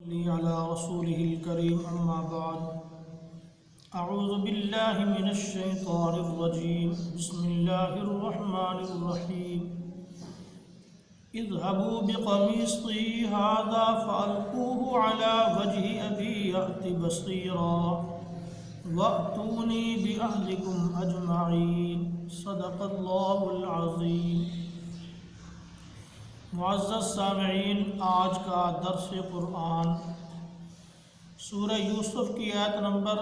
على رسوله الكريم أما بعد أعوذ بالله من الشيطان الرجيم بسم الله الرحمن الرحيم اذهبوا بقميصي هذا فألقوه على وجه أبي يأت بصيرا وأتوني بأهلكم أجمعين صدق الله العظيم۔ معزز سامعین، آج کا درس قرآن سورہ یوسف کی آیت نمبر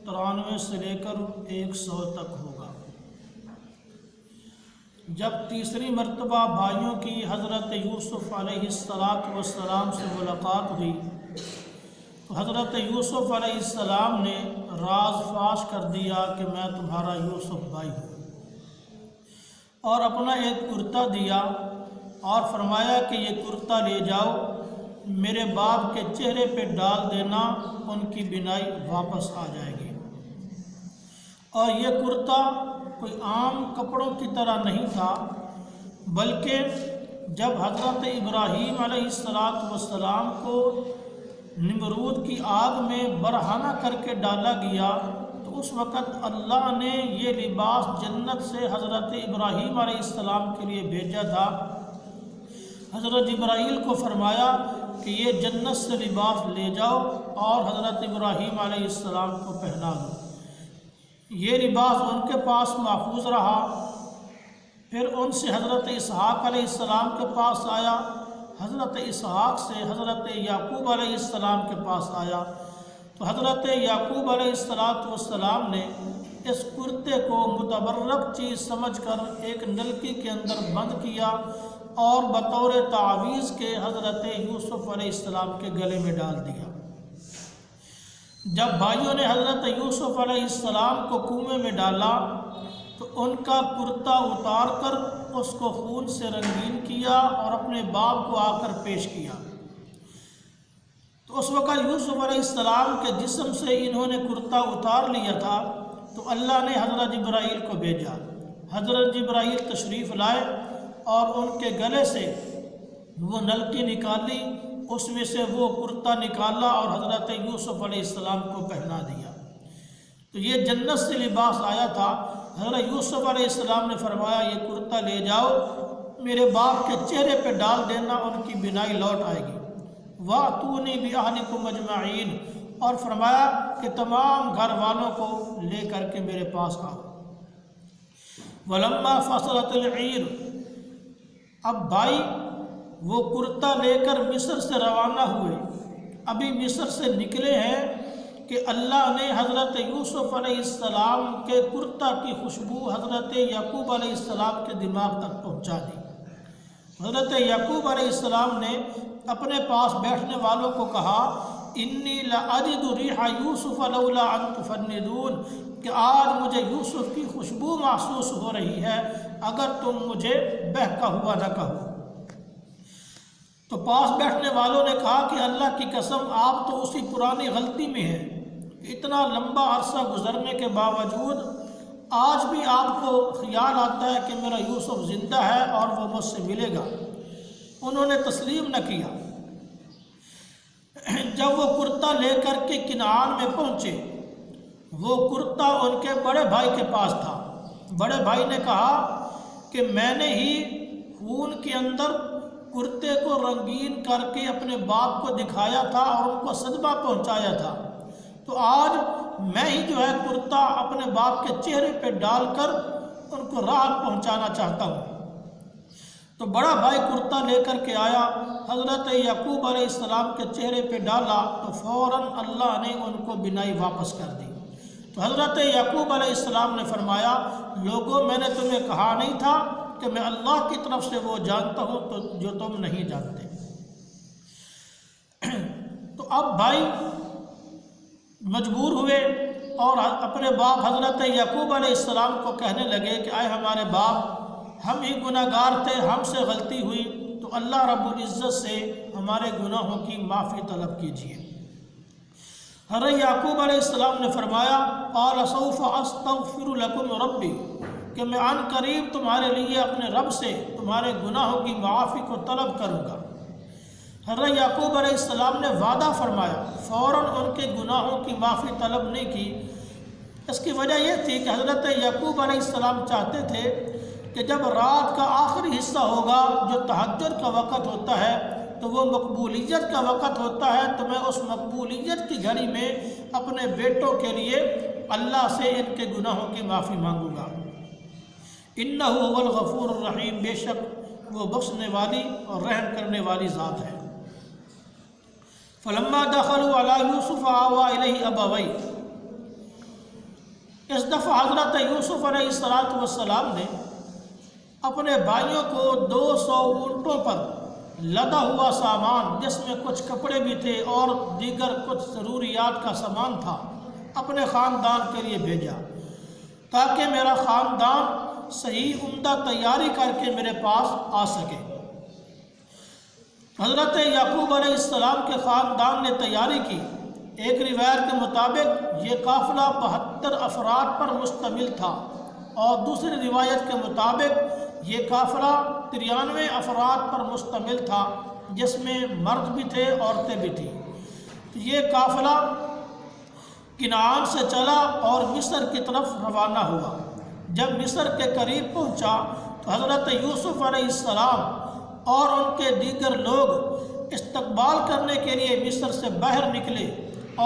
93 سے لے کر 100 تک ہوگا۔ جب تیسری مرتبہ بھائیوں کی حضرت یوسف علیہ السلام سے ملاقات ہوئی تو حضرت یوسف علیہ السلام نے راز فاش کر دیا کہ میں تمہارا یوسف بھائی ہوں، اور اپنا ایک کرتا دیا اور فرمایا کہ یہ کرتا لے جاؤ، میرے باپ کے چہرے پہ ڈال دینا، ان کی بینائی واپس آ جائے گی۔ اور یہ کرتا کوئی عام کپڑوں کی طرح نہیں تھا، بلکہ جب حضرت ابراہیم علیہ السلام کو نمرود کی آگ میں برہنہ کر کے ڈالا گیا تو اس وقت اللہ نے یہ لباس جنت سے حضرت ابراہیم علیہ السلام کے لیے بھیجا تھا۔ حضرت جبرائیل کو فرمایا کہ یہ جنت سے لباس لے جاؤ اور حضرت ابراہیم علیہ السلام کو پہنا دو۔ یہ لباس ان کے پاس محفوظ رہا۔ پھر ان سے حضرت اسحاق علیہ السلام کے پاس آیا، حضرت اسحاق سے حضرت یعقوب علیہ السلام کے پاس آیا تو حضرت یعقوب علیہ السلام نے اس کرتے کو متبرک چیز سمجھ کر ایک نلکی کے اندر بند کیا اور بطور تعویذ کے حضرت یوسف علیہ السلام کے گلے میں ڈال دیا۔ جب بھائیوں نے حضرت یوسف علیہ السلام کو کنویں میں ڈالا تو ان کا کرتا اتار کر اس کو خون سے رنگین کیا اور اپنے باپ کو آ کر پیش کیا۔ تو اس وقت یوسف علیہ السلام کے جسم سے انہوں نے کرتا اتار لیا تھا تو اللہ نے حضرت جبرائیل کو بھیجا۔ حضرت جبرائیل تشریف لائے اور ان کے گلے سے وہ نلکی نکالی، اس میں سے وہ کرتا نکالا اور حضرت یوسف علیہ السلام کو پہنا دیا۔ تو یہ جنت سے لباس آیا تھا۔ حضرت یوسف علیہ السلام نے فرمایا یہ کرتا لے جاؤ، میرے باپ کے چہرے پہ ڈال دینا، ان کی بینائی لوٹ آئے گی۔ وَأْتُونِي بِأَهْلِكُمْ أَجْمَعِينَ، اور فرمایا کہ تمام گھر والوں کو لے کر کے میرے پاس آؤ۔ وَلَمَّا فَصَلَتِ الْعِيرُ، اب بھائی وہ کرتا لے کر مصر سے روانہ ہوئے، ابھی مصر سے نکلے ہیں کہ اللہ نے حضرت یوسف علیہ السلام کے کرتا کی خوشبو حضرت یعقوب علیہ السلام کے دماغ تک پہنچا دی۔ حضرت یعقوب علیہ السلام نے اپنے پاس بیٹھنے والوں کو کہا انی لأجد ریح یوسف لولا ان تفندون، کہ آج مجھے یوسف کی خوشبو محسوس ہو رہی ہے اگر تم مجھے بہکا ہوا نہ کہو۔ تو پاس بیٹھنے والوں نے کہا کہ اللہ کی قسم آپ تو اسی پرانی غلطی میں ہیں، اتنا لمبا عرصہ گزرنے کے باوجود آج بھی آپ کو خیال آتا ہے کہ میرا یوسف زندہ ہے اور وہ مجھ سے ملے گا۔ انہوں نے تسلیم نہ کیا۔ جب وہ کرتا لے کر کے کنعان میں پہنچے، وہ کرتا ان کے بڑے بھائی کے پاس تھا۔ بڑے بھائی نے کہا کہ میں نے ہی خون کے اندر کرتے کو رنگین کر کے اپنے باپ کو دکھایا تھا اور ان کو صدمہ پہنچایا تھا، تو آج میں ہی جو ہے کرتا اپنے باپ کے چہرے پہ ڈال کر ان کو راحت پہنچانا چاہتا ہوں۔ تو بڑا بھائی کرتا لے کر کے آیا، حضرت یعقوب علیہ السلام کے چہرے پہ ڈالا تو فوراً اللہ نے ان کو بینائی واپس کر دی۔ تو حضرت یعقوب علیہ السلام نے فرمایا لوگوں، میں نے تمہیں کہا نہیں تھا کہ میں اللہ کی طرف سے وہ جانتا ہوں تو جو تم نہیں جانتے۔ تو اب بھائی مجبور ہوئے اور اپنے باپ حضرت یعقوب علیہ السلام کو کہنے لگے کہ اے ہمارے باپ، ہم ہی گناہگار تھے، ہم سے غلطی ہوئی، تو اللہ رب العزت سے ہمارے گناہوں کی معافی طلب کیجیے۔ حضرت یعقوب علیہ السلام نے فرمایا قال سوف استغفر لکم ربی، کہ میں عن قریب تمہارے لیے اپنے رب سے تمہارے گناہوں کی معافی کو طلب کروں گا۔ حضرت یعقوب علیہ السلام نے وعدہ فرمایا، فوراً ان کے گناہوں کی معافی طلب نہیں کی۔ اس کی وجہ یہ تھی کہ حضرت یعقوب علیہ السلام چاہتے تھے کہ جب رات کا آخری حصہ ہوگا جو تہجد کا وقت ہوتا ہے تو وہ مقبولیت کا وقت ہوتا ہے، تو میں اس مقبولیت کی گھڑی میں اپنے بیٹوں کے لیے اللہ سے ان کے گناہوں کی معافی مانگوں گا۔ انہ هو الغفور الرحیم، بے شک وہ بخشنے والی اور رحم کرنے والی ذات ہے۔ فلما دخلوا علی یوسف آوی الیہ ابویہ، اس دفعہ حضرت یوسف علیہ السلام نے اپنے بھائیوں کو 200 اونٹوں پر لدا ہوا سامان، جس میں کچھ کپڑے بھی تھے اور دیگر کچھ ضروریات کا سامان تھا، اپنے خاندان کے لیے بھیجا تاکہ میرا خاندان صحیح عمدہ تیاری کر کے میرے پاس آ سکے۔ حضرت یعقوب علیہ السلام کے خاندان نے تیاری کی۔ ایک روایت کے مطابق یہ قافلہ 72 افراد پر مشتمل تھا، اور دوسری روایت کے مطابق یہ قافلہ 93 افراد پر مشتمل تھا، جس میں مرد بھی تھے عورتیں بھی تھیں۔ یہ قافلہ کنعان سے چلا اور مصر کی طرف روانہ ہوا۔ جب مصر کے قریب پہنچا تو حضرت یوسف علیہ السلام اور ان کے دیگر لوگ استقبال کرنے کے لیے مصر سے باہر نکلے،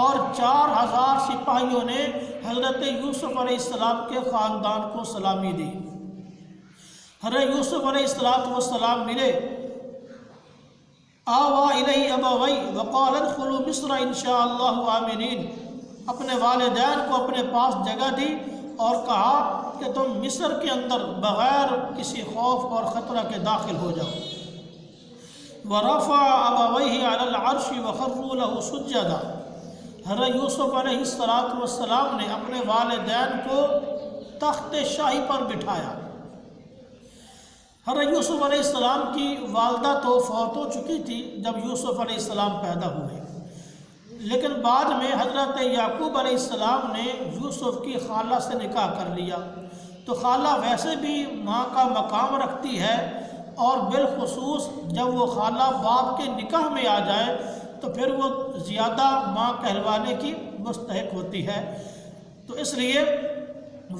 اور 4000 سپاہیوں نے حضرت یوسف علیہ السلام کے خاندان کو سلامی دی۔ حضرت یوسف علیہ السلام ملے، آوی الیہ ابویہ وقال ادخلوا مصر ان شاء اللہ آمنین، اپنے والدین کو اپنے پاس جگہ دی اور کہا کہ تم مصر کے اندر بغیر کسی خوف اور خطرہ کے داخل ہو جاؤ۔ وَرَفَعَ أَبَوَيْهِ عَلَى الْعَرْشِ وَخَرُّوا لَهُ سُجَّدًا، حضرت یوسف علیہ السلام نے اپنے والدین کو تخت شاہی پر بٹھایا۔ حضرت یوسف علیہ السلام کی والدہ تو فوت ہو چکی تھی جب یوسف علیہ السلام پیدا ہوئے، لیکن بعد میں حضرت یعقوب علیہ السلام نے یوسف کی خالہ سے نکاح کر لیا، تو خالہ ویسے بھی ماں کا مقام رکھتی ہے، اور بالخصوص جب وہ خالہ باپ کے نکاح میں آ جائے تو پھر وہ زیادہ ماں کہلوانے کی مستحق ہوتی ہے۔ تو اس لیے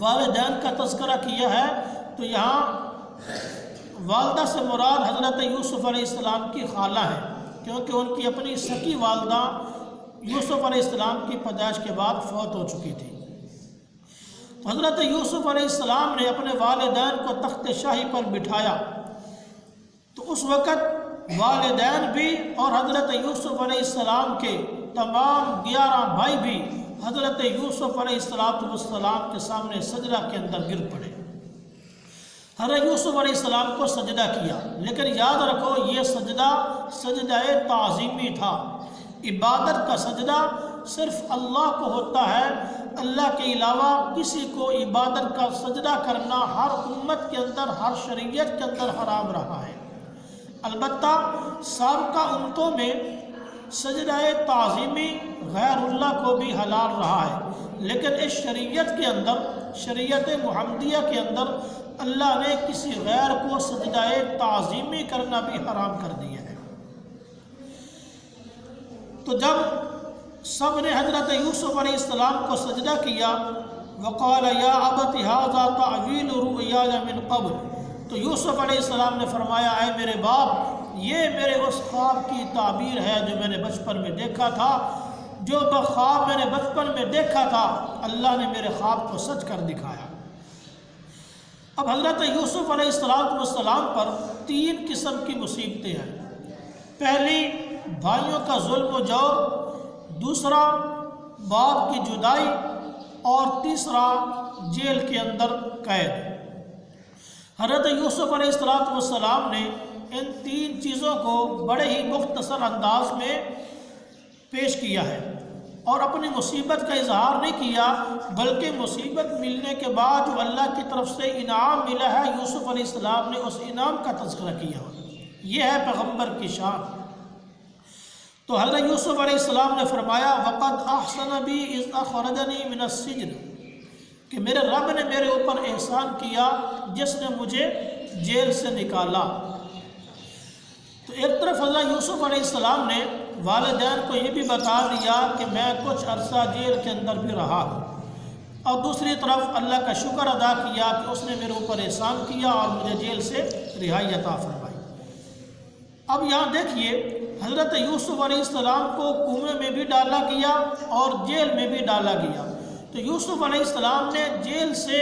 والدین کا تذکرہ کیا ہے، تو یہاں والدہ سے مراد حضرت یوسف علیہ السلام کی خالہ ہے، کیونکہ ان کی اپنی سکی والدہ یوسف علیہ السلام کی پیدائش کے بعد فوت ہو چکی تھی۔ تو حضرت یوسف علیہ السلام نے اپنے والدین کو تخت شاہی پر بٹھایا، تو اس وقت والدین بھی اور حضرت یوسف علیہ السلام کے تمام 11 بھائی بھی حضرت یوسف علیہ السلام کے سامنے سجدہ کے اندر گر پڑے۔ حضرت یوسف علیہ السلام کو سجدہ کیا، لیکن یاد رکھو یہ سجدہ تعظیمی تھا۔ عبادت کا سجدہ صرف اللہ کو ہوتا ہے، اللہ کے علاوہ کسی کو عبادت کا سجدہ کرنا ہر امت کے اندر، ہر شریعت کے اندر حرام رہا ہے۔ البتہ سابقہ امتوں میں سجدہ تعظیمی غیر اللہ کو بھی حلال رہا ہے، لیکن اس شریعت کے اندر، شریعت محمدیہ کے اندر اللہ نے کسی غیر کو سجدہ تعظیمی کرنا بھی حرام کر دیا ہے۔ تو جب سب نے حضرت یوسف علیہ السلام کو سجدہ کیا، وقال یا ابت ھذا تعویل رؤیای من قبل، تو یوسف علیہ السلام نے فرمایا اے میرے باپ، یہ میرے اس خواب کی تعبیر ہے جو میں نے بچپن میں دیکھا تھا، جو خواب میں نے بچپن میں دیکھا تھا اللہ نے میرے خواب کو سچ کر دکھایا۔ اب حضرت یوسف علیہ السلام پر 3 قسم کی مصیبتیں ہیں۔ پہلی بھائیوں کا ظلم و جور، دوسرا باپ کی جدائی، اور تیسرا جیل کے اندر قید۔ حضرت یوسف علیہ السلام نے ان 3 چیزوں کو بڑے ہی مختصر انداز میں پیش کیا ہے، اور اپنی مصیبت کا اظہار نہیں کیا، بلکہ مصیبت ملنے کے بعد جو اللہ کی طرف سے انعام ملا ہے یوسف علیہ السلام نے اس انعام کا تذکرہ کیا۔ یہ ہے پیغمبر کی شان۔ تو حضرت یوسف علیہ السلام نے فرمایا وَقَدْ أَحْسَنَ بِي إِذْ أَخْرَجَنِي مِنَ السِّجْنِ، کہ میرے رب نے میرے اوپر احسان کیا جس نے مجھے جیل سے نکالا۔ تو تو ایک طرف حضرت یوسف علیہ السلام نے والدین کو یہ بھی بتا دیا کہ میں کچھ عرصہ جیل کے اندر بھی رہا ہوں، اور دوسری طرف اللہ کا شکر ادا کیا کہ اس نے میرے اوپر احسان کیا اور مجھے جیل سے رہائی عطا فرمائی۔ اب یہاں دیکھیے حضرت یوسف علیہ السلام کو کنویں میں بھی ڈالا گیا اور جیل میں بھی ڈالا گیا۔ تو یوسف علیہ السلام نے جیل سے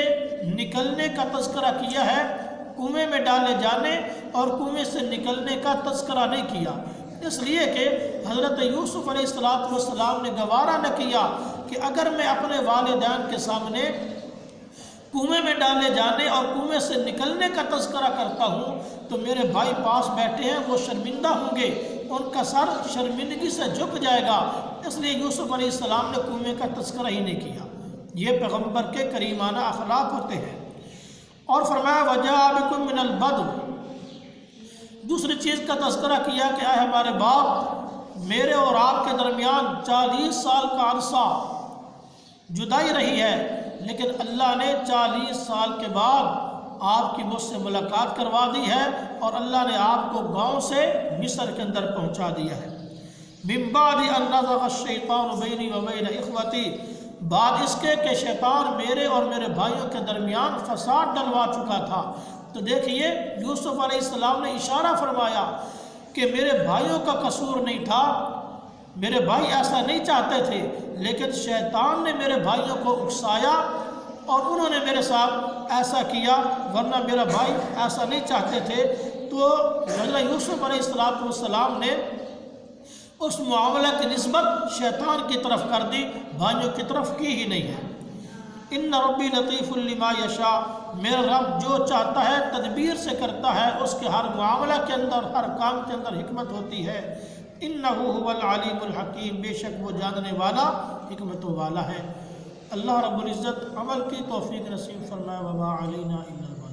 نکلنے کا تذکرہ کیا ہے، کنویں میں ڈالے جانے اور کنویں سے نکلنے کا تذکرہ نہیں کیا، اس لیے کہ حضرت یوسف علیہ السلام نے گوارا نہ کیا کہ اگر میں اپنے والدین کے سامنے کنویں میں ڈالے جانے اور کنویں سے نکلنے کا تذکرہ کرتا ہوں تو میرے بھائی پاس بیٹھے ہیں، وہ شرمندہ ہوں گے، ان کا سر شرمندگی سے جھک جائے گا، اس لیے یوسف علیہ السلام نے کنویں کا تذکرہ ہی نہیں کیا۔ یہ پیغمبر کے کریمانہ اخلاق ہوتے ہیں۔ اور فرمایا وَجَاءَ بِكُم مِّنَ الْبَدْوِ، دوسری چیز کا تذکرہ کیا کہ اے ہمارے باپ، میرے اور آپ کے درمیان 40 سال کا عرصہ جدائی رہی ہے، لیکن اللہ نے 40 سال کے بعد آپ کی مجھ سے ملاقات کروا دی ہے اور اللہ نے آپ کو گاؤں سے مصر کے اندر پہنچا دیا ہے۔ مِن بَعْدِ أَن نَزَغَ الشَّيْطَانُ بَيْنِي وَبَيْنَ إِخْوَتِي، بعد اس کے کہ شیطان میرے اور میرے بھائیوں کے درمیان فساد ڈلوا چکا تھا۔ تو دیکھیے یوسف علیہ السلام نے اشارہ فرمایا کہ میرے بھائیوں کا قصور نہیں تھا، میرے بھائی ایسا نہیں چاہتے تھے، لیکن شیطان نے میرے بھائیوں کو اکسایا اور انہوں نے میرے ساتھ ایسا کیا، ورنہ میرا بھائی ایسا نہیں چاہتے تھے۔ تو حضرت یوسف علیہ السلام نے اس معاملہ کی نسبت شیطان کی طرف کر دی، بھائیوں کی طرف کی ہی نہیں ہے۔ ان ربی لطیف لما یشاء، میرا رب جو چاہتا ہے تدبیر سے کرتا ہے، اس کے ہر معاملہ کے اندر، ہر کام کے اندر حکمت ہوتی ہے۔ انہ هو العلیم الحکیم، بے شک وہ جاننے والا حکمتوں والا ہے۔ اللہ رب العزت عمل کی توفیق نصیب فرمائے۔ وما علینا الا البلاغ۔